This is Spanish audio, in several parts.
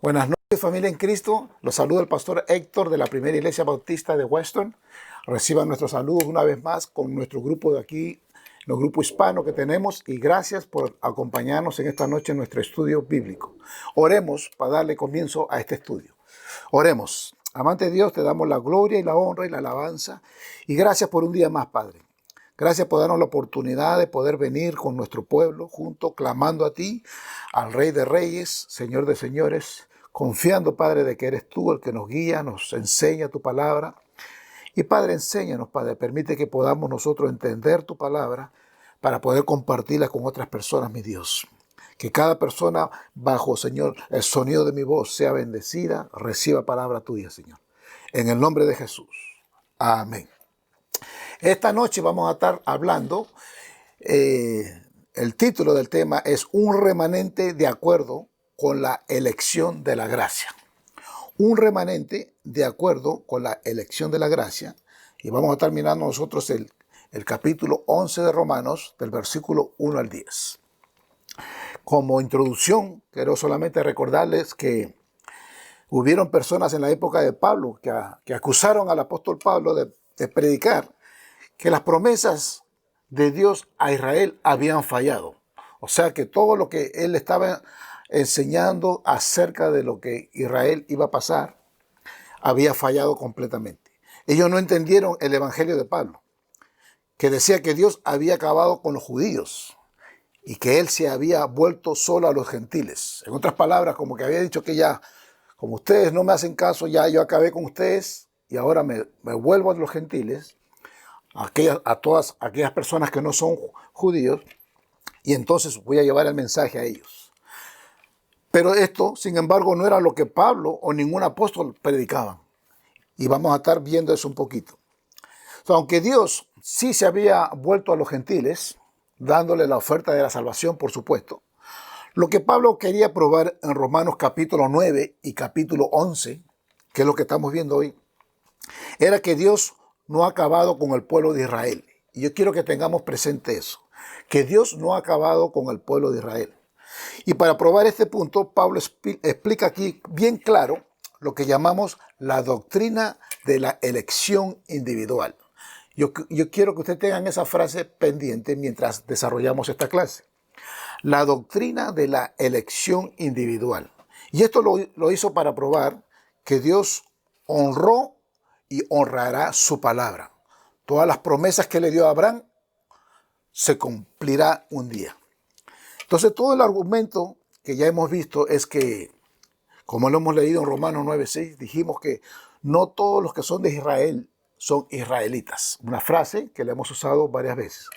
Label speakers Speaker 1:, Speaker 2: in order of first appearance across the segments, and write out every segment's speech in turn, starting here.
Speaker 1: Buenas noches, familia en Cristo. Los saluda el pastor Héctor de la Primera Iglesia Bautista de Weston. Reciban nuestros saludos una vez más con nuestro grupo de aquí, el grupo hispano que tenemos, y gracias por acompañarnos en esta noche en nuestro estudio bíblico. Oremos para darle comienzo a este estudio. Oremos. Amante Dios, te damos la gloria y la honra y la alabanza, y gracias por un día más, Padre. Gracias por darnos la oportunidad de poder venir con nuestro pueblo junto, clamando a ti, al Rey de Reyes, Señor de Señores, confiando, Padre, de que eres tú el que nos guía, nos enseña tu palabra. Y, Padre, enséñanos, Padre, permite que podamos nosotros entender tu palabra para poder compartirla con otras personas, mi Dios. Que cada persona bajo, Señor, el sonido de mi voz sea bendecida, reciba palabra tuya, Señor. En el nombre de Jesús. Amén. Esta noche vamos a estar hablando, el título del tema es Un remanente de acuerdo con la elección de la gracia. Un remanente de acuerdo con la elección de la gracia. Y vamos a estar mirando nosotros el capítulo 11 de Romanos, del versículo 1 al 10. Como introducción, quiero solamente recordarles que hubieron personas en la época de Pablo que acusaron al apóstol Pablo de predicar que las promesas de Dios a Israel habían fallado. O sea que todo lo que él estaba enseñando acerca de lo que Israel iba a pasar había fallado completamente. Ellos no entendieron el evangelio de Pablo, que decía que Dios había acabado con los judíos y que él se había vuelto solo a los gentiles. En otras palabras, como que había dicho que ya, como ustedes no me hacen caso, ya yo acabé con ustedes y ahora me vuelvo a los gentiles, a todas aquellas personas que no son judíos, y entonces voy a llevar el mensaje a ellos. Pero esto, sin embargo, no era lo que Pablo o ningún apóstol predicaban. Y vamos a estar viendo eso un poquito. O sea, aunque Dios sí se había vuelto a los gentiles, dándole la oferta de la salvación, por supuesto, lo que Pablo quería probar en Romanos capítulo 9 y capítulo 11, que es lo que estamos viendo hoy, era que Dios no ha acabado con el pueblo de Israel. Y yo quiero que tengamos presente eso, que Dios no ha acabado con el pueblo de Israel. Y para probar este punto, Pablo explica aquí bien claro lo que llamamos la doctrina de la elección individual. Yo quiero que ustedes tengan esa frase pendiente mientras desarrollamos esta clase. La doctrina de la elección individual. Y esto lo hizo para probar que Dios honró y honrará su palabra. Todas las promesas que le dio a Abraham se cumplirá un día. Entonces, todo el argumento que ya hemos visto es que, como lo hemos leído en Romanos 9:6, dijimos que no todos los que son de Israel son israelitas. Una frase que le hemos usado varias veces.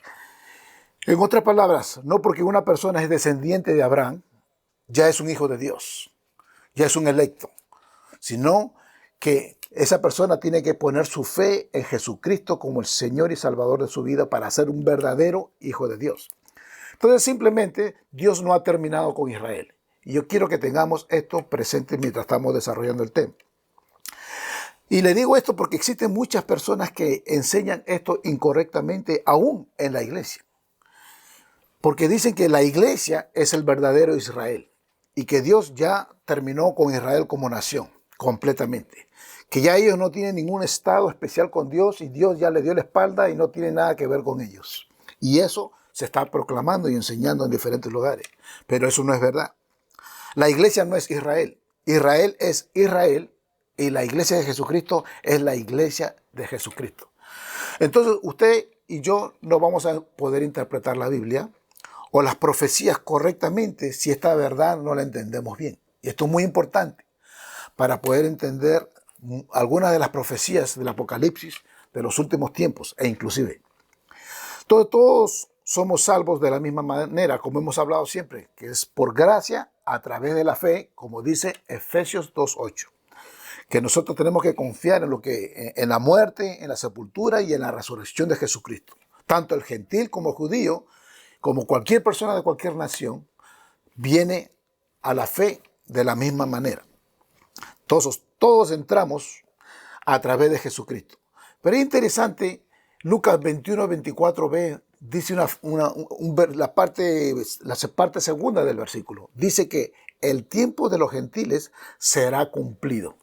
Speaker 1: En otras palabras, no porque una persona es descendiente de Abraham, ya es un hijo de Dios, ya es un electo, sino que esa persona tiene que poner su fe en Jesucristo como el Señor y Salvador de su vida para ser un verdadero hijo de Dios. Entonces, simplemente, Dios no ha terminado con Israel. Y yo quiero que tengamos esto presente mientras estamos desarrollando el tema. Y le digo esto porque existen muchas personas que enseñan esto incorrectamente aún en la iglesia. Porque dicen que la iglesia es el verdadero Israel y que Dios ya terminó con Israel como nación completamente. Que ya ellos no tienen ningún estado especial con Dios y Dios ya le dio la espalda y no tiene nada que ver con ellos. Y eso se está proclamando y enseñando en diferentes lugares. Pero eso no es verdad. La iglesia no es Israel. Israel es Israel y la iglesia de Jesucristo es la iglesia de Jesucristo. Entonces usted y yo no vamos a poder interpretar la Biblia o las profecías correctamente si esta verdad no la entendemos bien. Y esto es muy importante para poder entender algunas de las profecías del Apocalipsis de los últimos tiempos e inclusive. Todos somos salvos de la misma manera, como hemos hablado siempre, que es por gracia a través de la fe, como dice Efesios 2:8. Que nosotros tenemos que confiar en la muerte, en la sepultura y en la resurrección de Jesucristo. Tanto el gentil como el judío, como cualquier persona de cualquier nación, viene a la fe de la misma manera. Todos entramos a través de Jesucristo. Pero es interesante, Lucas 21:24b dice la parte segunda del versículo. Dice que el tiempo de los gentiles será cumplido.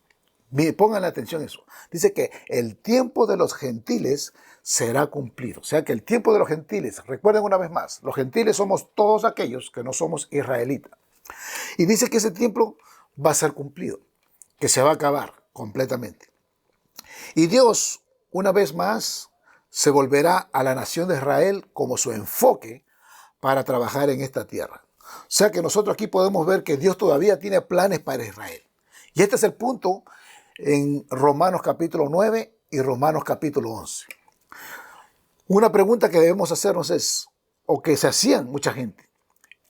Speaker 1: Pongan atención a eso. Dice que el tiempo de los gentiles será cumplido. O sea que el tiempo de los gentiles, recuerden una vez más, los gentiles somos todos aquellos que no somos israelitas. Y dice que ese tiempo va a ser cumplido, que se va a acabar completamente. Y Dios, una vez más, se volverá a la nación de Israel como su enfoque para trabajar en esta tierra. O sea que nosotros aquí podemos ver que Dios todavía tiene planes para Israel. Y este es el punto en Romanos capítulo 9 y Romanos capítulo 11. Una pregunta que debemos hacernos es, o que se hacían mucha gente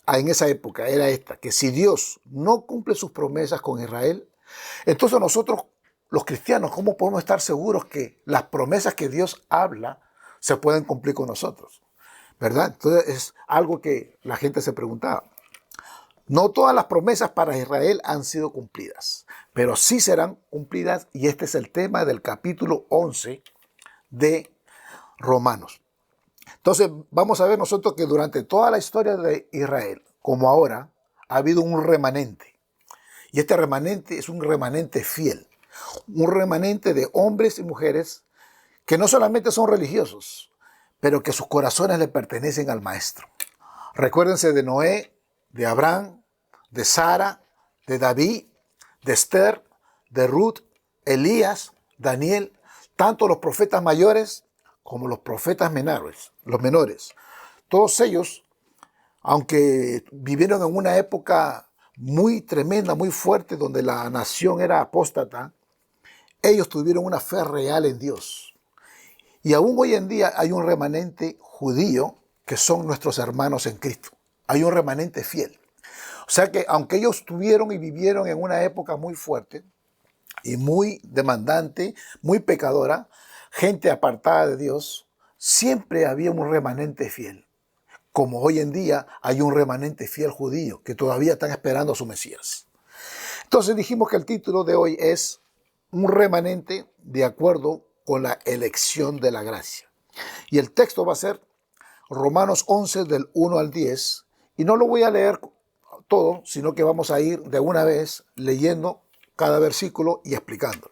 Speaker 1: en esa época, era esta, que si Dios no cumple sus promesas con Israel, entonces nosotros, los cristianos, ¿cómo podemos estar seguros que las promesas que Dios habla se pueden cumplir con nosotros? ¿Verdad? Entonces es algo que la gente se preguntaba. No todas las promesas para Israel han sido cumplidas, pero sí serán cumplidas, y este es el tema del capítulo 11 de Romanos. Entonces vamos a ver nosotros que durante toda la historia de Israel, como ahora, ha habido un remanente. Y este remanente es un remanente fiel, un remanente de hombres y mujeres que no solamente son religiosos, pero que sus corazones le pertenecen al Maestro. Recuérdense de Noé, de Abraham, de Sara, de David, de Esther, de Ruth, Elías, Daniel, tanto los profetas mayores como los profetas menores, los menores. Todos ellos, aunque vivieron en una época muy tremenda, muy fuerte, donde la nación era apóstata, ellos tuvieron una fe real en Dios. Y aún hoy en día hay un remanente judío que son nuestros hermanos en Cristo. Hay un remanente fiel. O sea que aunque ellos tuvieron y vivieron en una época muy fuerte y muy demandante, muy pecadora, gente apartada de Dios, siempre había un remanente fiel. Como hoy en día hay un remanente fiel judío que todavía están esperando a su Mesías. Entonces dijimos que el título de hoy es un remanente de acuerdo con la elección de la gracia. Y el texto va a ser Romanos 11 del 1 al 10. Y no lo voy a leer todo, sino que vamos a ir de una vez leyendo cada versículo y explicando.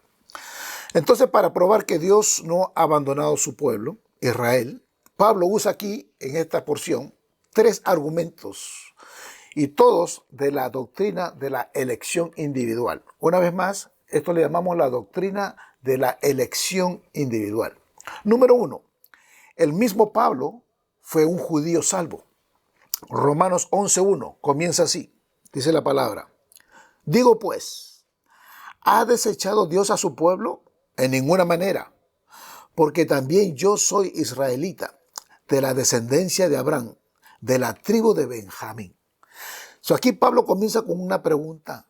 Speaker 1: Entonces, para probar que Dios no ha abandonado su pueblo, Israel, Pablo usa aquí, en esta porción, 3 argumentos, y todos de la doctrina de la elección individual. Una vez más, esto le llamamos la doctrina de la elección individual. Número 1, el mismo Pablo fue un judío salvo. Romanos 11:1 comienza así, dice la palabra. Digo pues, ¿ha desechado Dios a su pueblo? En ninguna manera, porque también yo soy israelita, de la descendencia de Abraham, de la tribu de Benjamín. Aquí Pablo comienza con una pregunta.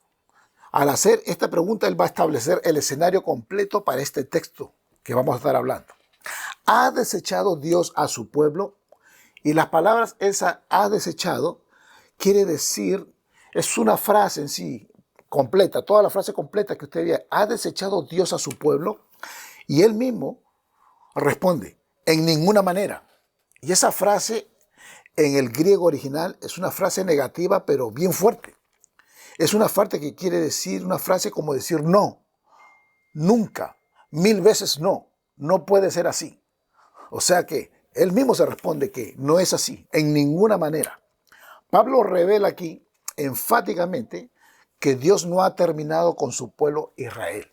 Speaker 1: Al hacer esta pregunta, él va a establecer el escenario completo para este texto que vamos a estar hablando. ¿Ha desechado Dios a su pueblo? Y las palabras esa ha desechado quiere decir, es una frase en sí completa, toda la frase completa que usted vea, ¿ha desechado Dios a su pueblo? Y él mismo responde, en ninguna manera. Y esa frase en el griego original es una frase negativa, pero bien fuerte. Es una frase que quiere decir, una frase como decir no, nunca, 1000 veces no, no puede ser así. O sea que él mismo se responde que no es así, en ninguna manera. Pablo revela aquí enfáticamente que Dios no ha terminado con su pueblo Israel.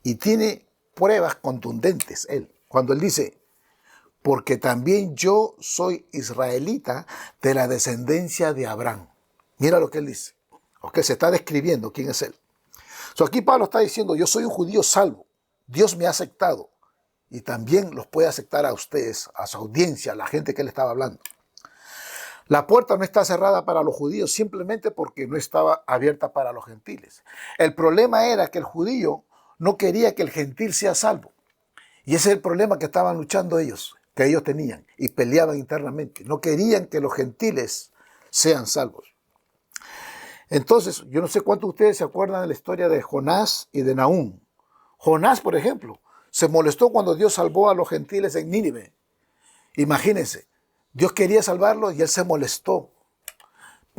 Speaker 1: Y tiene pruebas contundentes él, cuando él dice, porque también yo soy israelita de la descendencia de Abraham. Mira lo que él dice. Okay, se está describiendo quién es él. Aquí Pablo está diciendo, yo soy un judío salvo. Dios me ha aceptado. Y también los puede aceptar a ustedes, a su audiencia, a la gente que él estaba hablando. La puerta no está cerrada para los judíos simplemente porque no estaba abierta para los gentiles. El problema era que el judío no quería que el gentil sea salvo. Y ese es el problema que estaban luchando ellos, que ellos tenían, y peleaban internamente. No querían que los gentiles sean salvos. Entonces, yo no sé cuántos de ustedes se acuerdan de la historia de Jonás y de Nahum. Jonás, por ejemplo, se molestó cuando Dios salvó a los gentiles en Nínive. Imagínense, Dios quería salvarlos y él se molestó.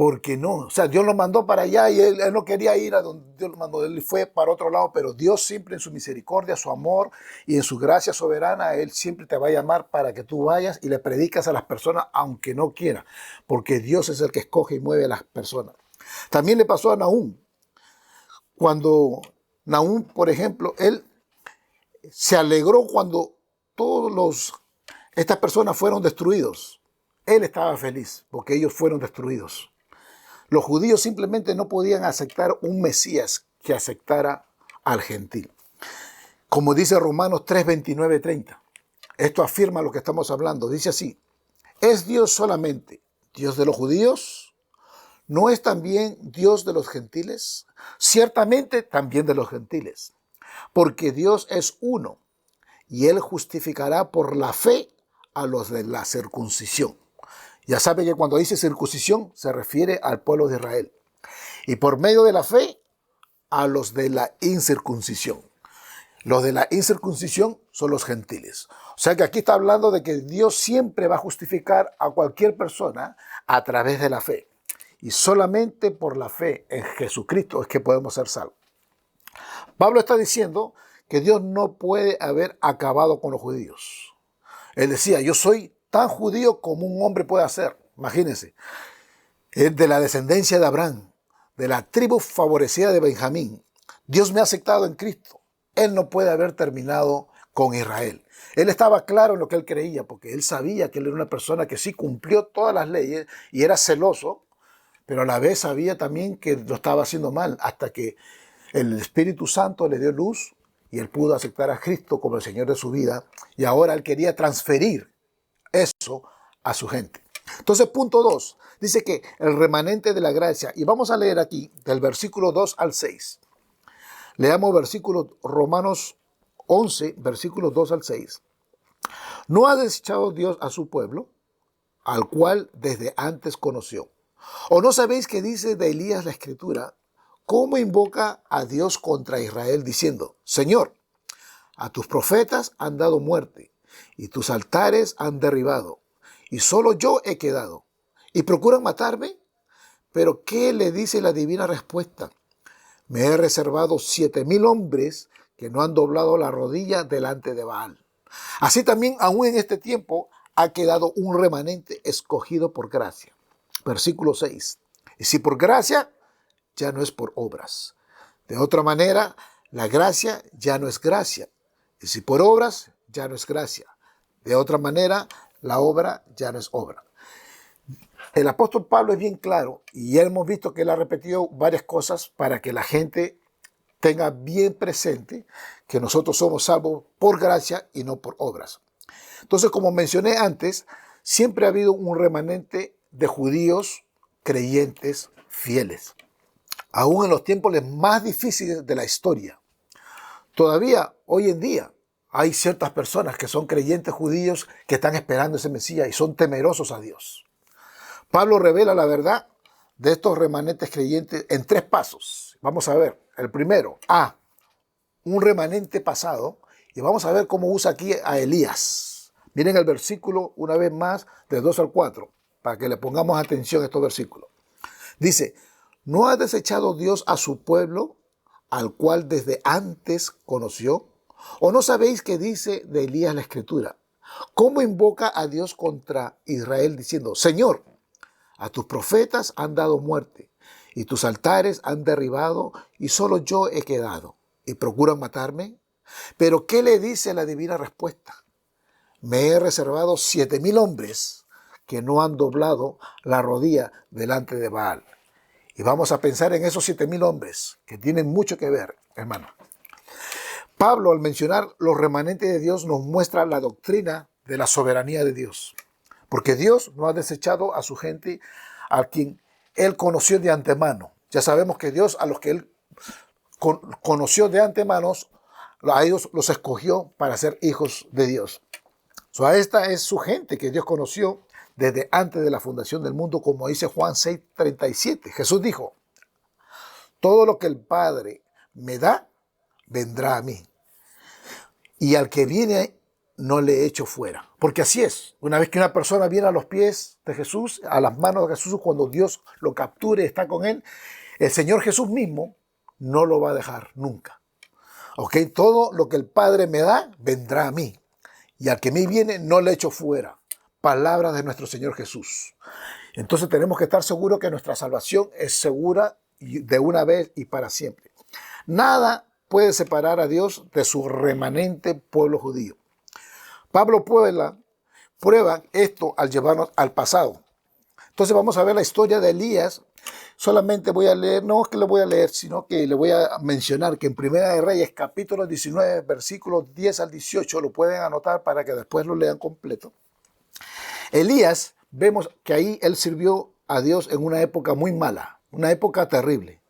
Speaker 1: Porque no, o sea, Dios lo mandó para allá y él no quería ir a donde Dios lo mandó, él fue para otro lado, pero Dios siempre en su misericordia, su amor y en su gracia soberana, Él siempre te va a llamar para que tú vayas y le predicas a las personas aunque no quiera, porque Dios es el que escoge y mueve a las personas. También le pasó a Nahum, cuando Nahum, por ejemplo, él se alegró cuando estas personas fueron destruidos. Él estaba feliz porque ellos fueron destruidos. Los judíos simplemente no podían aceptar un Mesías que aceptara al gentil. Como dice Romanos 3, 29, 30. Esto afirma lo que estamos hablando. Dice así: ¿es Dios solamente Dios de los judíos? ¿No es también Dios de los gentiles? Ciertamente también de los gentiles. Porque Dios es uno y Él justificará por la fe a los de la circuncisión. Ya sabe que cuando dice circuncisión se refiere al pueblo de Israel. Y por medio de la fe a los de la incircuncisión. Los de la incircuncisión son los gentiles. O sea que aquí está hablando de que Dios siempre va a justificar a cualquier persona a través de la fe. Y solamente por la fe en Jesucristo es que podemos ser salvos. Pablo está diciendo que Dios no puede haber acabado con los judíos. Él decía, yo soy tan judío como un hombre puede ser. Imagínense, es de la descendencia de Abraham, de la tribu favorecida de Benjamín. Dios me ha aceptado en Cristo. Él no puede haber terminado con Israel. Él estaba claro en lo que él creía, porque él sabía que él era una persona que sí cumplió todas las leyes y era celoso, pero a la vez sabía también que lo estaba haciendo mal, hasta que el Espíritu Santo le dio luz y él pudo aceptar a Cristo como el Señor de su vida, y ahora él quería transferir eso a su gente. Entonces, punto 2, dice que el remanente de la gracia, y vamos a leer aquí del versículo 2 al 6. Leamos versículo Romanos 11, versículos 2 al 6. ¿No ha desechado Dios a su pueblo, al cual desde antes conoció? ¿O no sabéis que dice de Elías la Escritura, cómo invoca a Dios contra Israel, diciendo, Señor, a tus profetas han dado muerte, y tus altares han derribado, y solo yo he quedado, y procuran matarme? Pero ¿qué le dice la divina respuesta? Me he reservado 7,000 hombres que no han doblado la rodilla delante de Baal. Así también, aún en este tiempo, ha quedado un remanente escogido por gracia. Versículo 6. Y si por gracia, ya no es por obras. De otra manera, la gracia ya no es gracia. Y si por obras, ya no es gracia. De otra manera, la obra ya no es obra. El apóstol Pablo es bien claro, y ya hemos visto que él ha repetido varias cosas para que la gente tenga bien presente que nosotros somos salvos por gracia y no por obras. Entonces, como mencioné antes, siempre ha habido un remanente de judíos creyentes fieles, aún en los tiempos más difíciles de la historia. Todavía, hoy en día, hay ciertas personas que son creyentes judíos que están esperando ese Mesías y son temerosos a Dios. Pablo revela la verdad de estos remanentes creyentes en 3 pasos. Vamos a ver. El primero, un remanente pasado, y vamos a ver cómo usa aquí a Elías. Miren el versículo una vez más de 2 al 4, para que le pongamos atención a estos versículos. Dice, ¿no ha desechado Dios a su pueblo, al cual desde antes conoció? ¿O no sabéis qué dice de Elías la Escritura? ¿Cómo invoca a Dios contra Israel diciendo, Señor, a tus profetas han dado muerte, y tus altares han derribado, y solo yo he quedado, y procuran matarme? Pero ¿qué le dice la divina respuesta? Me he reservado 7,000 hombres que no han doblado la rodilla delante de Baal. Y vamos a pensar en esos 7,000 hombres, que tienen mucho que ver, hermano. Pablo, al mencionar los remanentes de Dios, nos muestra la doctrina de la soberanía de Dios. Porque Dios no ha desechado a su gente, a quien Él conoció de antemano. Ya sabemos que Dios, a los que Él conoció de antemano, a ellos los escogió para ser hijos de Dios. A esta es su gente que Dios conoció desde antes de la fundación del mundo, como dice Juan 6:37. Jesús dijo, todo lo que el Padre me da, vendrá a mí. Y al que viene no le echo fuera. Porque así es. Una vez que una persona viene a los pies de Jesús, a las manos de Jesús, cuando Dios lo capture y está con él, el Señor Jesús mismo no lo va a dejar nunca. ¿Ok? Todo lo que el Padre me da, vendrá a mí. Y al que a mí viene, no le echo fuera. Palabras de nuestro Señor Jesús. Entonces tenemos que estar seguros que nuestra salvación es segura de una vez y para siempre. Nada puede separar a Dios de su remanente pueblo judío. Pablo prueba esto al llevarnos al pasado. Entonces vamos a ver la historia de Elías. Solamente voy a leer, no es que lo voy a leer, sino que le voy a mencionar que en Primera de Reyes, capítulo 19, versículos 10 al 18, lo pueden anotar para que después lo lean completo. Elías, vemos que ahí él sirvió a Dios en una época muy mala, una época terrible.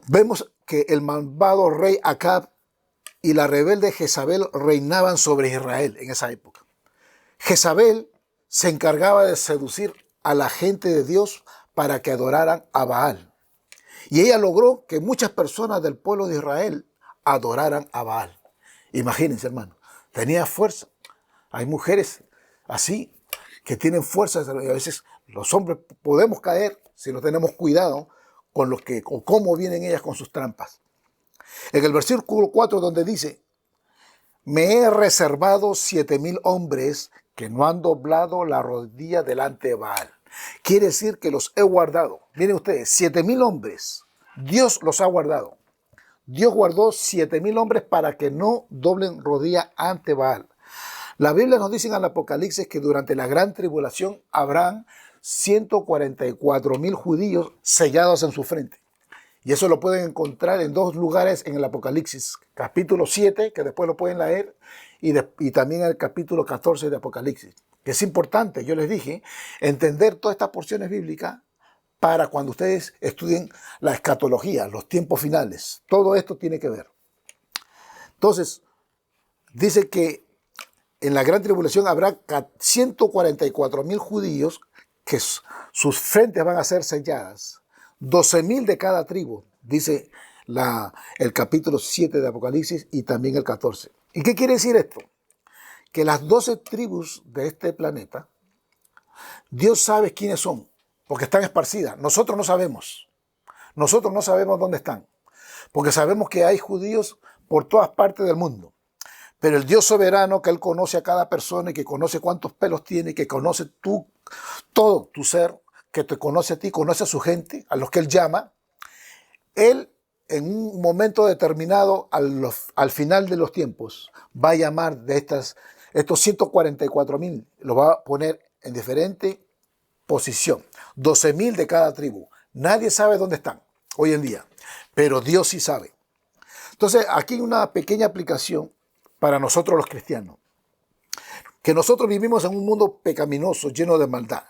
Speaker 1: Vemos que el malvado rey Acab y la rebelde Jezabel reinaban sobre Israel en esa época. Jezabel se encargaba de seducir a la gente de Dios para que adoraran a Baal. Y ella logró que muchas personas del pueblo de Israel adoraran a Baal. Imagínense, hermano, tenía fuerza. Hay mujeres así que tienen fuerza y a veces los hombres podemos caer si no tenemos cuidado con o cómo vienen ellas con sus trampas. En el versículo 4 donde dice, me he reservado 7,000 hombres que no han doblado la rodilla delante de Baal. Quiere decir que los he guardado. Miren ustedes, 7,000 hombres. Dios los ha guardado. Dios guardó 7,000 hombres para que no doblen rodilla ante Baal. La Biblia nos dice en el Apocalipsis que durante la gran tribulación habrán 144,000 judíos sellados en su frente. Y eso lo pueden encontrar en dos lugares en el Apocalipsis. Capítulo 7, que después lo pueden leer, y también en el capítulo 14 de Apocalipsis. Que es importante, yo les dije, entender todas estas porciones bíblicas para cuando ustedes estudien la escatología, los tiempos finales. Todo esto tiene que ver. Entonces, dice que en la gran tribulación habrá 144,000 judíos que sus frentes van a ser selladas. 12,000 de cada tribu, dice el capítulo 7 de Apocalipsis y también el 14. ¿Y qué quiere decir esto? Que las 12 tribus de este planeta, Dios sabe quiénes son, porque están esparcidas. Nosotros no sabemos. Nosotros no sabemos dónde están, porque sabemos que hay judíos por todas partes del mundo. Pero el Dios soberano, que Él conoce a cada persona y que conoce cuántos pelos tiene, que conoce todo tu ser, que te conoce a ti, conoce a su gente, a los que Él llama, Él en un momento determinado, al final de los tiempos, va a llamar de estos 144,000, los va a poner en diferente posición. 12,000 de cada tribu. Nadie sabe dónde están hoy en día, pero Dios sí sabe. Entonces, aquí hay una pequeña aplicación para nosotros los cristianos. Que nosotros vivimos en un mundo pecaminoso, lleno de maldad.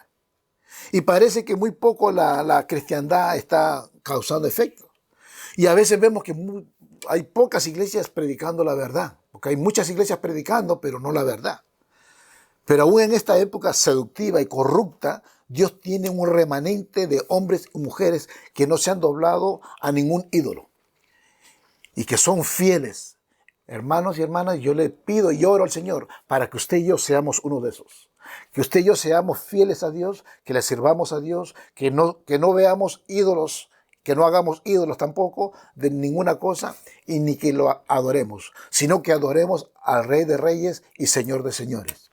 Speaker 1: Y parece que muy poco la cristiandad está causando efecto. Y a veces vemos que hay pocas iglesias predicando la verdad. Porque hay muchas iglesias predicando, pero no la verdad. Pero aún en esta época seductiva y corrupta, Dios tiene un remanente de hombres y mujeres que no se han doblado a ningún ídolo. Y que son fieles. Hermanos y hermanas, yo le pido y oro al Señor para que usted y yo seamos uno de esos. Que usted y yo seamos fieles a Dios, que le sirvamos a Dios, que no veamos ídolos, que no hagamos ídolos tampoco de ninguna cosa y ni que lo adoremos, sino que adoremos al Rey de Reyes y Señor de Señores.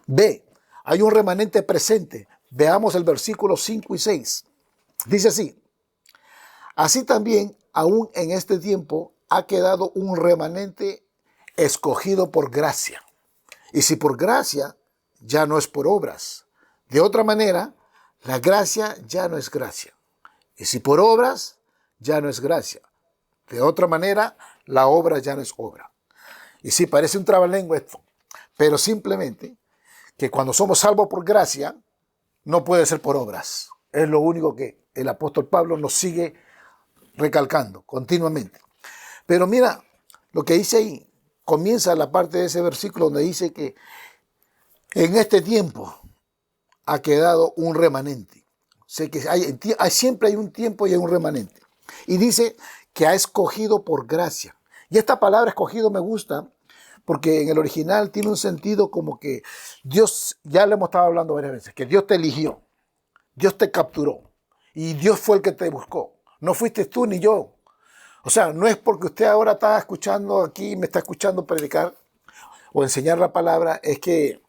Speaker 1: B, hay un remanente presente. Veamos el versículo 5 y 6. Dice así, así también, aún en este tiempo, ha quedado un remanente escogido por gracia. Y si por gracia, ya no es por obras. De otra manera, la gracia ya no es gracia. Y si por obras, ya no es gracia. De otra manera, la obra ya no es obra. Y sí, parece un trabalengua esto, pero simplemente que cuando somos salvos por gracia, no puede ser por obras. Es lo único que el apóstol Pablo nos sigue recalcando continuamente. Pero mira lo que dice ahí. Comienza la parte de ese versículo donde dice que en este tiempo ha quedado un remanente. Sé que siempre hay un tiempo y hay un remanente. Y dice que ha escogido por gracia. Y esta palabra escogido me gusta porque en el original tiene un sentido como que Dios, ya le hemos estado hablando varias veces, que Dios te eligió, Dios te capturó y Dios fue el que te buscó. No fuiste tú ni yo. O sea, no es porque usted ahora está escuchando aquí, me está escuchando predicar o enseñar la palabra, es que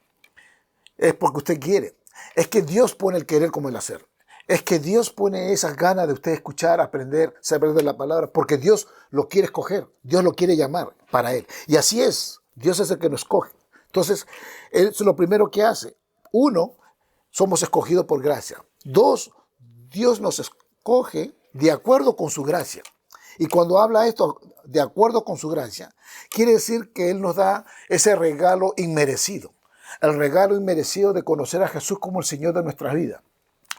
Speaker 1: es porque usted quiere. Es que Dios pone el querer como el hacer. Es que Dios pone esas ganas de usted escuchar, aprender, saber de la palabra, porque Dios lo quiere escoger, Dios lo quiere llamar para Él. Y así es, Dios es el que nos escoge. Entonces, Él es lo primero que hace. Uno, somos escogidos por gracia. Dos, Dios nos escoge de acuerdo con su gracia. Y cuando habla esto, de acuerdo con su gracia, quiere decir que Él nos da ese regalo inmerecido. El regalo inmerecido de conocer a Jesús como el Señor de nuestras vidas.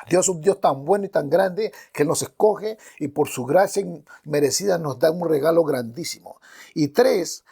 Speaker 1: Dios es un Dios tan bueno y tan grande que Él nos escoge y por su gracia inmerecida nos da un regalo grandísimo. Y tres,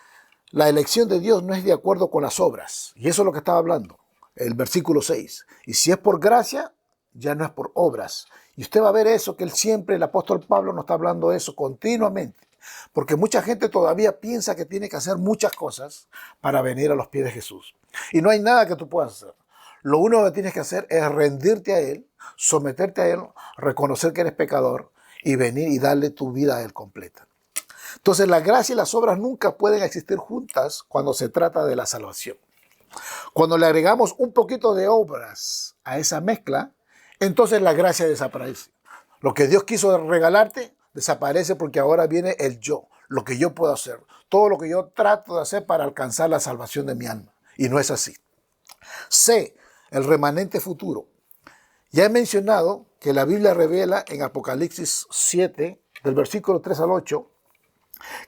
Speaker 1: la elección de Dios no es de acuerdo con las obras. Y eso es lo que estaba hablando, el versículo 6. Y si es por gracia, ya no es por obras. Y usted va a ver eso, que Él siempre, el apóstol Pablo nos está hablando de eso continuamente. Porque mucha gente todavía piensa que tiene que hacer muchas cosas para venir a los pies de Jesús. Y no hay nada que tú puedas hacer. Lo único que tienes que hacer es rendirte a Él, someterte a Él, reconocer que eres pecador y venir y darle tu vida a Él completa. Entonces la gracia y las obras nunca pueden existir juntas cuando se trata de la salvación. Cuando le agregamos un poquito de obras a esa mezcla, entonces la gracia desaparece. Lo que Dios quiso regalarte desaparece porque ahora viene el yo, lo que yo puedo hacer, todo lo que yo trato de hacer para alcanzar la salvación de mi alma. Y no es así. C, el remanente futuro. Ya he mencionado que la Biblia revela en Apocalipsis 7, del versículo 3 al 8,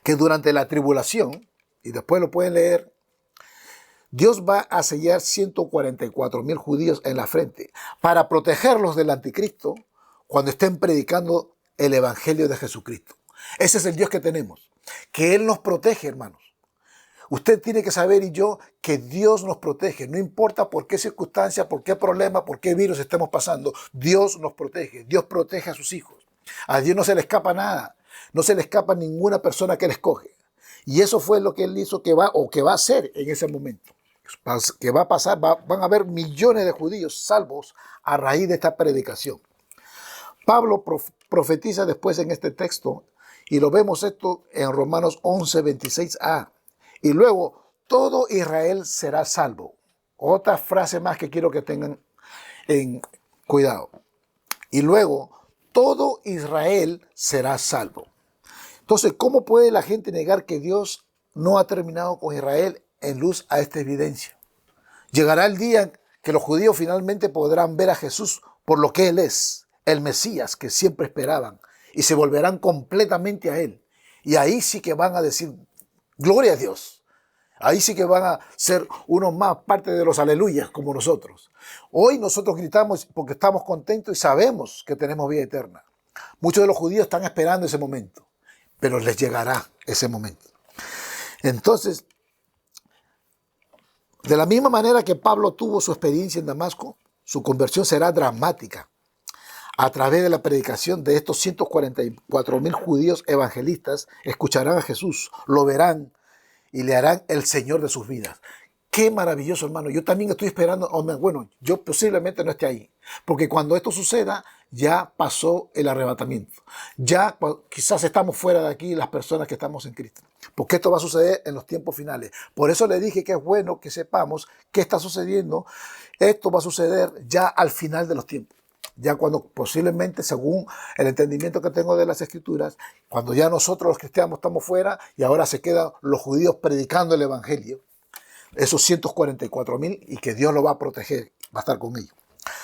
Speaker 1: que durante la tribulación, y después lo pueden leer, Dios va a sellar 144,000 judíos en la frente para protegerlos del anticristo cuando estén predicando el evangelio de Jesucristo. Ese es el Dios que tenemos, que Él nos protege, hermanos. Usted tiene que saber y yo que Dios nos protege. No importa por qué circunstancia, por qué problema, por qué virus estemos pasando. Dios nos protege. Dios protege a sus hijos. A Dios no se le escapa nada. No se le escapa ninguna persona que Él escoge. Y eso fue lo que Él hizo que va a hacer en ese momento. Que va a pasar, van a haber millones de judíos salvos a raíz de esta predicación. Pablo profetiza después en este texto, y lo vemos esto en Romanos 11, 26a. Y luego, todo Israel será salvo. Otra frase más que quiero que tengan en cuidado. Y luego, todo Israel será salvo. Entonces, ¿cómo puede la gente negar que Dios no ha terminado con Israel en luz a esta evidencia? Llegará el día que los judíos finalmente podrán ver a Jesús por lo que Él es, el Mesías que siempre esperaban, y se volverán completamente a Él. Y ahí sí que van a decir, gloria a Dios. Ahí sí que van a ser unos más parte de los aleluyas como nosotros. Hoy nosotros gritamos porque estamos contentos y sabemos que tenemos vida eterna. Muchos de los judíos están esperando ese momento, pero les llegará ese momento. Entonces, de la misma manera que Pablo tuvo su experiencia en Damasco, su conversión será dramática. A través de la predicación de estos 144,000 judíos evangelistas, escucharán a Jesús, lo verán y le harán el Señor de sus vidas. Qué maravilloso, hermano. Yo también estoy esperando, bueno, yo posiblemente no esté ahí, porque cuando esto suceda, ya pasó el arrebatamiento. Ya quizás estamos fuera de aquí las personas que estamos en Cristo, porque esto va a suceder en los tiempos finales. Por eso le dije que es bueno que sepamos qué está sucediendo. Esto va a suceder ya al final de los tiempos. Ya cuando posiblemente, según el entendimiento que tengo de las Escrituras, cuando ya nosotros los cristianos estamos fuera y ahora se quedan los judíos predicando el Evangelio, esos 144,000, y que Dios lo va a proteger, va a estar con ellos.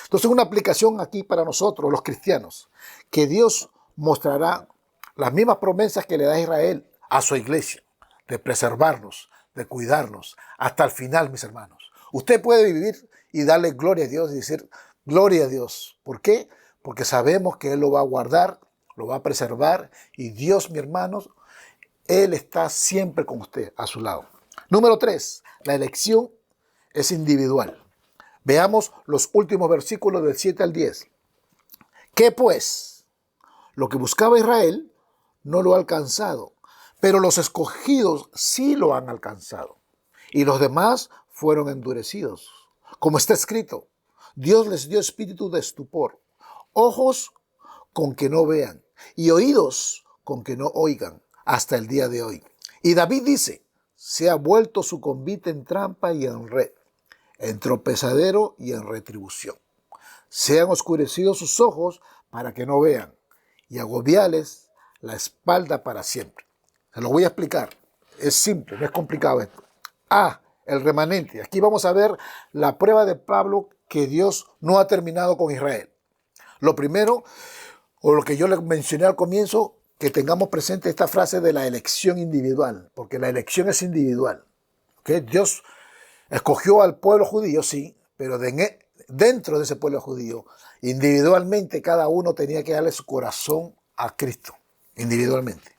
Speaker 1: Entonces, una aplicación aquí para nosotros, los cristianos, que Dios mostrará las mismas promesas que le da a Israel a su iglesia, de preservarnos, de cuidarnos, hasta el final, mis hermanos. Usted puede vivir y darle gloria a Dios y decir, gloria a Dios. ¿Por qué? Porque sabemos que Él lo va a guardar, lo va a preservar, y Dios, mis hermanos, Él está siempre con usted, a su lado. Número 3, la elección es individual. Veamos los últimos versículos del 7 al 10. ¿Qué pues? Lo que buscaba Israel no lo ha alcanzado, pero los escogidos sí lo han alcanzado. y los demás fueron endurecidos. Como está escrito, Dios les dio espíritu de estupor, ojos con que no vean y oídos con que no oigan hasta el día de hoy. Y David dice, se ha vuelto su convite en trampa y en red, en tropezadero y en retribución. Se han oscurecido sus ojos para que no vean y agobiales la espalda para siempre. Se lo voy a explicar. Es simple, no es complicado esto. El remanente. Aquí vamos a ver la prueba de Pablo que Dios no ha terminado con Israel. Lo primero, o lo que yo le mencioné al comienzo, que tengamos presente esta frase de la elección individual, porque la elección es individual. ¿Okay? Dios escogió al pueblo judío, sí, pero dentro de ese pueblo judío, individualmente cada uno tenía que darle su corazón a Cristo, individualmente.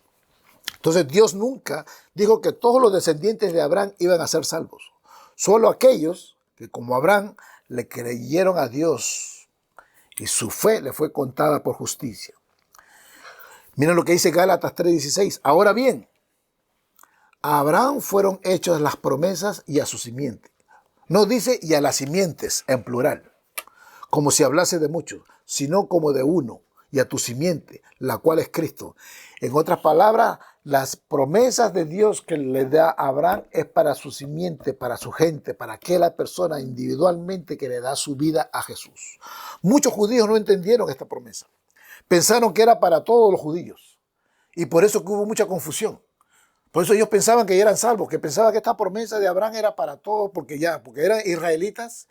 Speaker 1: Entonces Dios nunca dijo que todos los descendientes de Abraham iban a ser salvos. Solo aquellos que como Abraham le creyeron a Dios y su fe le fue contada por justicia. Miren lo que dice Gálatas 3:16. Ahora bien, a Abraham fueron hechas las promesas y a su simiente. No dice y a las simientes en plural, como si hablase de muchos, sino como de uno, y a tu simiente, la cual es Cristo. En otras palabras, las promesas de Dios que le da a Abraham es para su simiente, para su gente, para aquella persona individualmente que le da su vida a Jesús. Muchos judíos no entendieron esta promesa. Pensaron que era para todos los judíos. Y por eso que hubo mucha confusión. Por eso ellos pensaban que eran salvos, que pensaban que esta promesa de Abraham era para todos, porque eran israelitas,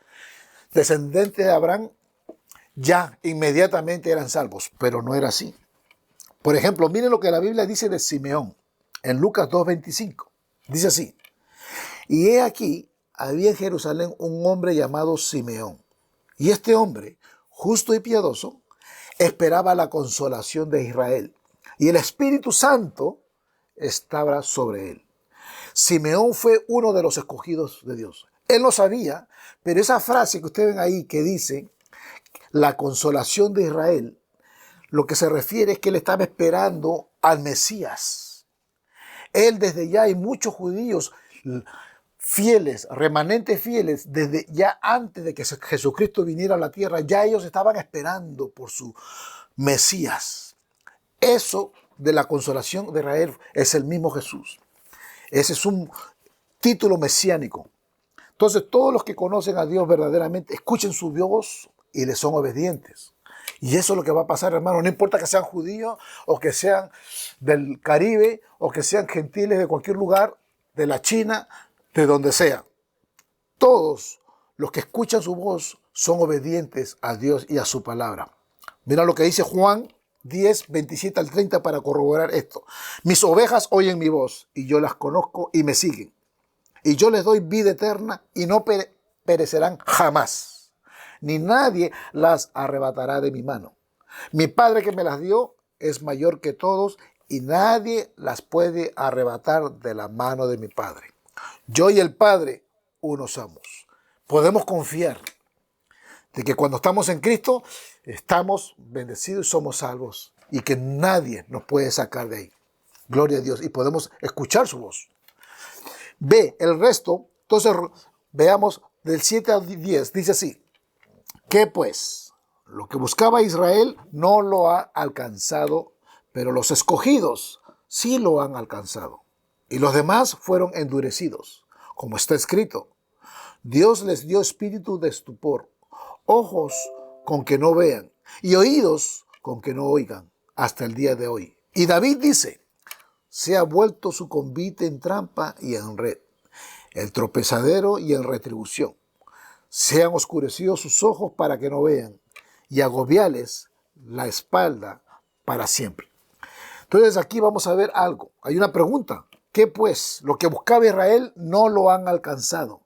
Speaker 1: descendientes de Abraham, ya inmediatamente eran salvos, pero no era así. Por ejemplo, miren lo que la Biblia dice de Simeón, en Lucas 2:25. Dice así, y he aquí, había en Jerusalén un hombre llamado Simeón, y este hombre, justo y piadoso, esperaba la consolación de Israel, y el Espíritu Santo estaba sobre él. Simeón fue uno de los escogidos de Dios. Él lo sabía, pero esa frase que ustedes ven ahí que dice, la consolación de Israel, lo que se refiere es que él estaba esperando al Mesías. Él desde ya hay muchos judíos fieles, remanentes fieles, desde ya antes de que Jesucristo viniera a la tierra, ya ellos estaban esperando por su Mesías. Eso de la consolación de Israel es el mismo Jesús. Ese es un título mesiánico. Entonces todos los que conocen a Dios verdaderamente escuchen su voz y le son obedientes. Y eso es lo que va a pasar, hermano. No importa que sean judíos o que sean del Caribe o que sean gentiles de cualquier lugar, de la China, de donde sea. Todos los que escuchan su voz son obedientes a Dios y a su palabra. Mira lo que dice Juan 10:27 al 30 para corroborar esto. Mis ovejas oyen mi voz y yo las conozco y me siguen. Y yo les doy vida eterna y no perecerán jamás. Ni nadie las arrebatará de mi mano. Mi Padre que me las dio es mayor que todos y nadie las puede arrebatar de la mano de mi Padre. Yo y el Padre, uno somos. Podemos confiar de que cuando estamos en Cristo, estamos bendecidos y somos salvos. Y que nadie nos puede sacar de ahí. Gloria a Dios. Y podemos escuchar su voz. Ve, el resto, entonces veamos del 7 al 10. Dice así. ¿Qué pues? Lo que buscaba Israel no lo ha alcanzado, pero los escogidos sí lo han alcanzado. Y los demás fueron endurecidos. Como está escrito, Dios les dio espíritu de estupor, ojos con que no vean y oídos con que no oigan hasta el día de hoy. Y David dice, se ha vuelto su convite en trampa y en red, el tropezadero y en retribución. Se han oscurecido sus ojos para que no vean y agobiales la espalda para siempre. Entonces aquí vamos a ver algo. Hay una pregunta. ¿Qué pues? Lo que buscaba Israel no lo han alcanzado,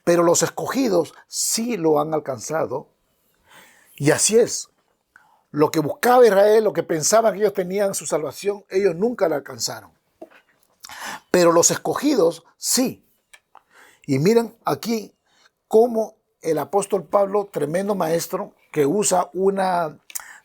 Speaker 1: pero los escogidos sí lo han alcanzado. Y así es. Lo que buscaba Israel, lo que pensaban que ellos tenían su salvación, ellos nunca la alcanzaron. Pero los escogidos sí. Y miren aquí cómo el apóstol Pablo, tremendo maestro, que usa una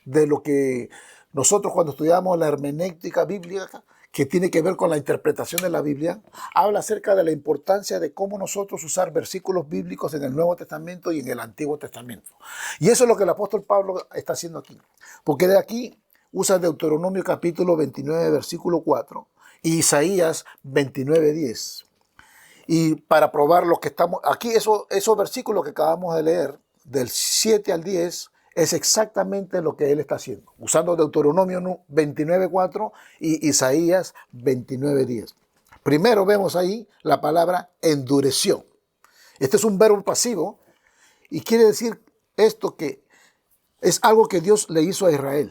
Speaker 1: de lo que nosotros cuando estudiamos la hermenéutica bíblica, que tiene que ver con la interpretación de la Biblia, habla acerca de la importancia de cómo nosotros usar versículos bíblicos en el Nuevo Testamento y en el Antiguo Testamento. Y eso es lo que el apóstol Pablo está haciendo aquí. Porque de aquí usa Deuteronomio capítulo 29, versículo 4 y Isaías 29, 10. Y para probar lo que estamos aquí, esos versículos que acabamos de leer, del 7 al 10, es exactamente lo que él está haciendo, usando Deuteronomio 29.4 y Isaías 29.10. Primero vemos ahí la palabra endureció. Este es un verbo pasivo y quiere decir esto, que es algo que Dios le hizo a Israel.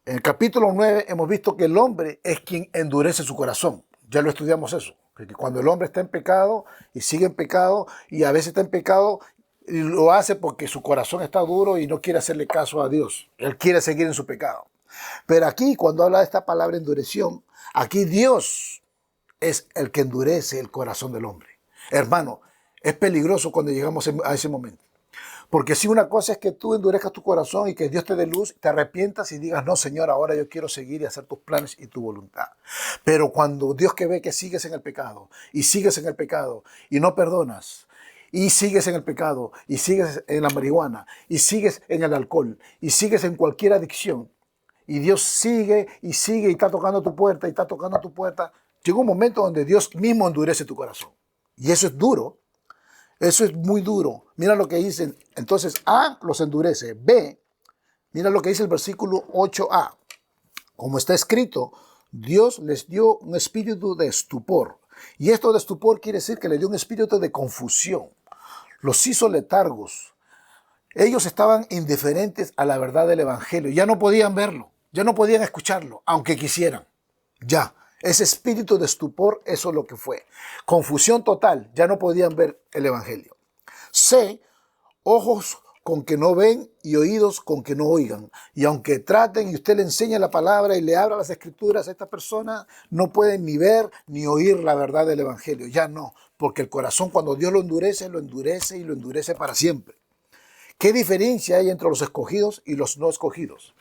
Speaker 1: En el capítulo 9 hemos visto que el hombre es quien endurece su corazón. Ya lo estudiamos eso, que cuando el hombre está en pecado y sigue en pecado y a veces está en pecado, y lo hace porque su corazón está duro y no quiere hacerle caso a Dios. Él quiere seguir en su pecado. Pero aquí, cuando habla de esta palabra endurecición, aquí Dios es el que endurece el corazón del hombre. Hermano, es peligroso cuando llegamos a ese momento. Porque si una cosa es que tú endurezcas tu corazón y que Dios te dé luz, te arrepientas y digas, no, Señor, ahora yo quiero seguir y hacer tus planes y tu voluntad. Pero cuando Dios que ve que sigues en el pecado y no perdonas, y sigues en el pecado, y sigues en la marihuana, y sigues en el alcohol, y sigues en cualquier adicción, y Dios sigue y sigue y está tocando tu puerta y está tocando tu puerta, llega un momento donde Dios mismo endurece tu corazón. Y eso es duro, eso es muy duro. Mira lo que dicen. Entonces, A los endurece. B, mira lo que dice el versículo 8a. Como está escrito, Dios les dio un espíritu de estupor. Y esto de estupor quiere decir que le dio un espíritu de confusión. Los hizo letargos. Ellos estaban indiferentes a la verdad del Evangelio. Ya no podían verlo, ya no podían escucharlo, aunque quisieran. Ya, ese espíritu de estupor, eso es lo que fue. Confusión total, ya no podían ver el Evangelio. C, ojos con que no ven y oídos con que no oigan. Y aunque traten y usted le enseñe la palabra y le abra las escrituras a esta persona, no pueden ni ver ni oír la verdad del Evangelio. Ya no, porque el corazón cuando Dios lo endurece y lo endurece para siempre. ¿Qué diferencia hay entre los escogidos y los no escogidos?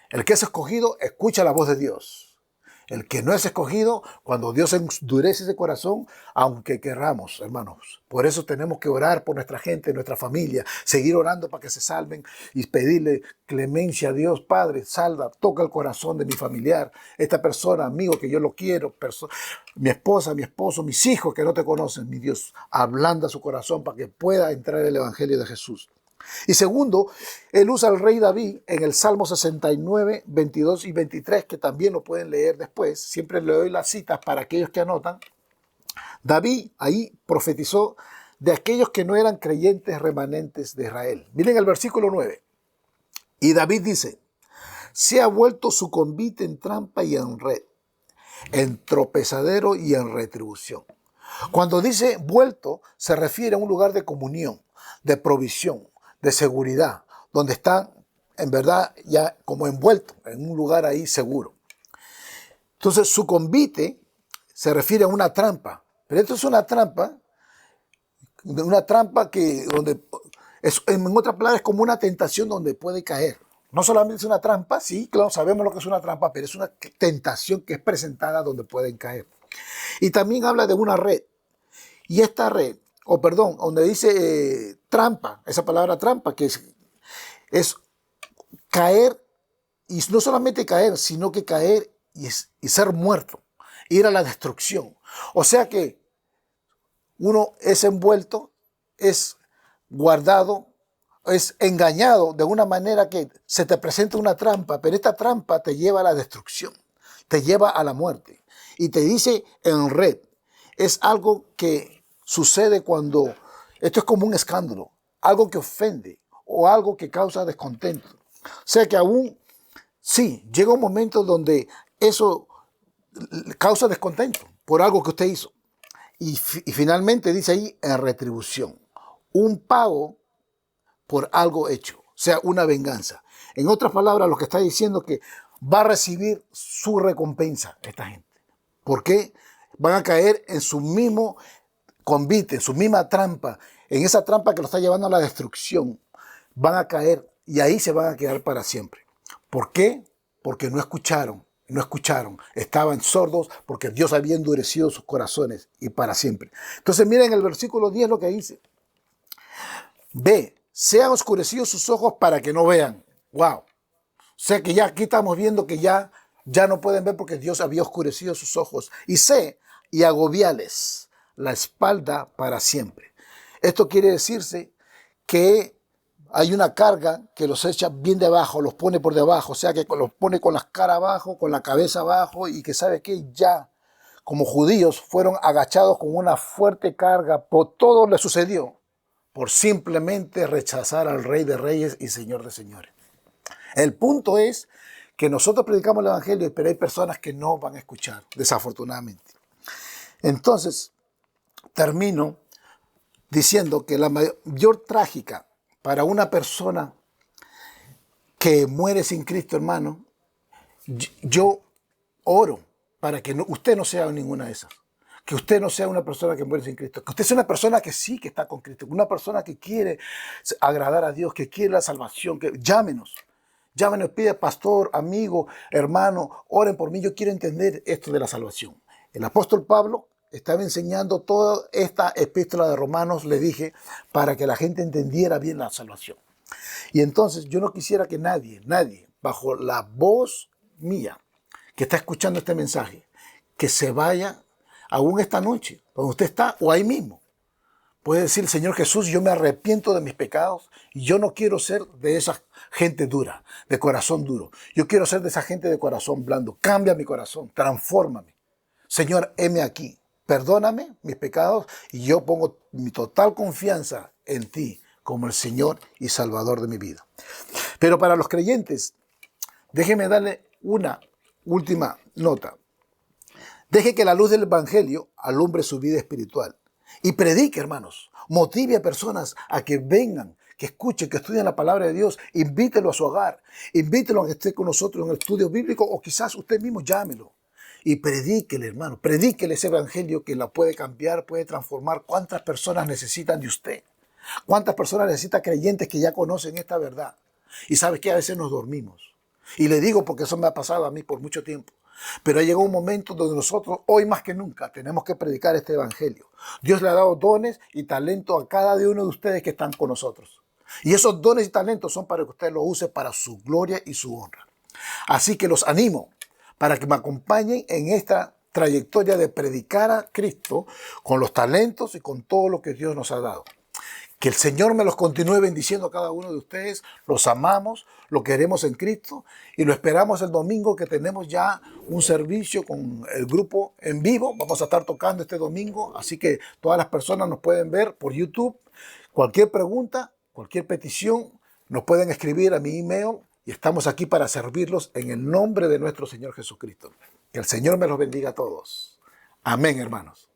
Speaker 1: El que es escogido escucha la voz de Dios. El que no es escogido, cuando Dios endurece ese corazón, aunque querramos, hermanos. Por eso tenemos que orar por nuestra gente, nuestra familia, seguir orando para que se salven y pedirle clemencia a Dios. Padre, salva, toca el corazón de mi familiar, esta persona, amigo, que yo lo quiero, mi esposa, mi esposo, mis hijos que no te conocen, mi Dios, ablanda su corazón para que pueda entrar en el Evangelio de Jesús. Y segundo, él usa al rey David en el Salmo 69, 22 y 23, que también lo pueden leer después. Siempre le doy las citas para aquellos que anotan. David ahí profetizó de aquellos que no eran creyentes remanentes de Israel. Miren el versículo 9. Y David dice, se ha vuelto su convite en trampa y en red, en tropezadero y en retribución. Cuando dice vuelto, se refiere a un lugar de comunión, de provisión, de seguridad, donde están en verdad ya como envueltos en un lugar ahí seguro. Entonces su convite se refiere a una trampa, pero esto es una trampa que donde en otras palabras es como una tentación donde puede caer. No solamente es una trampa, sí, claro, sabemos lo que es una trampa, pero es una tentación que es presentada donde pueden caer. Y también habla de una red. Y esta red, donde dice trampa, esa palabra trampa, que es caer, y no solamente caer, sino que caer y ser muerto, ir a la destrucción. O sea que uno es envuelto, es guardado, es engañado de una manera que se te presenta una trampa, pero esta trampa te lleva a la destrucción, te lleva a la muerte. Y te dice en red, es algo que sucede cuando, esto es como un escándalo, algo que ofende o algo que causa descontento. O sea que aún, sí, llega un momento donde eso causa descontento por algo que usted hizo. Y finalmente dice ahí en retribución, un pago por algo hecho, o sea, una venganza. En otras palabras, lo que está diciendo es que va a recibir su recompensa esta gente. ¿Por qué? Van a caer en su mismo convite, en su misma trampa, en esa trampa que lo está llevando a la destrucción. Van a caer y ahí se van a quedar para siempre. ¿Por qué? Porque no escucharon, no escucharon, estaban sordos porque Dios había endurecido sus corazones y para siempre. Entonces miren el versículo 10 lo que dice. Ve, sean oscurecidos sus ojos para que no vean. Wow. O sea que ya aquí estamos viendo que ya no pueden ver porque Dios había oscurecido sus ojos. Y y agobiales la espalda para siempre. Esto quiere decirse que hay una carga que los echa bien de abajo, los pone por debajo, o sea que los pone con la cara abajo, con la cabeza abajo y que sabe que ya como judíos fueron agachados con una fuerte carga, por todo les sucedió por simplemente rechazar al Rey de Reyes y Señor de Señores. El punto es que nosotros predicamos el Evangelio, pero hay personas que no van a escuchar, desafortunadamente. Entonces, termino diciendo que la mayor trágica para una persona que muere sin Cristo, hermano, yo oro para que usted no sea ninguna de esas. Que usted no sea una persona que muere sin Cristo. Que usted sea una persona que sí que está con Cristo. Una persona que quiere agradar a Dios, que quiere la salvación. Que llámenos. Llámenos, pide pastor, amigo, hermano, oren por mí. Yo quiero entender esto de la salvación. El apóstol Pablo estaba enseñando toda esta epístola de Romanos, le dije, para que la gente entendiera bien la salvación. Y entonces yo no quisiera que nadie, bajo la voz mía, que está escuchando este mensaje, que se vaya aún esta noche, donde usted está, o ahí mismo. Puede decir, Señor Jesús, yo me arrepiento de mis pecados y yo no quiero ser de esa gente dura, de corazón duro. Yo quiero ser de esa gente de corazón blando. Cambia mi corazón, transfórmame. Señor, heme aquí. Perdóname mis pecados y yo pongo mi total confianza en ti como el Señor y Salvador de mi vida. Pero para los creyentes, déjeme darle una última nota. Deje que la luz del Evangelio alumbre su vida espiritual. Y predique, hermanos. Motive a personas a que vengan, que escuchen, que estudien la palabra de Dios. Invítelo a su hogar. Invítelo a que esté con nosotros en el estudio bíblico o quizás usted mismo llámelo. Y predíquele, hermano. Predíquele ese Evangelio que la puede cambiar, puede transformar. ¿Cuántas personas necesitan de usted? ¿Cuántas personas necesitan creyentes que ya conocen esta verdad? Y sabes que a veces nos dormimos. Y le digo porque eso me ha pasado a mí por mucho tiempo. Pero ha llegado un momento donde nosotros, hoy más que nunca, tenemos que predicar este Evangelio. Dios le ha dado dones y talentos a cada uno de ustedes que están con nosotros. Y esos dones y talentos son para que usted los use para su gloria y su honra. Así que los animo para que me acompañen en esta trayectoria de predicar a Cristo con los talentos y con todo lo que Dios nos ha dado. Que el Señor me los continúe bendiciendo a cada uno de ustedes. Los amamos, lo queremos en Cristo y lo esperamos el domingo que tenemos ya un servicio con el grupo en vivo. Vamos a estar tocando este domingo, así que todas las personas nos pueden ver por YouTube. Cualquier pregunta, cualquier petición, nos pueden escribir a mi email y estamos aquí para servirlos en el nombre de nuestro Señor Jesucristo. Que el Señor me los bendiga a todos. Amén, hermanos.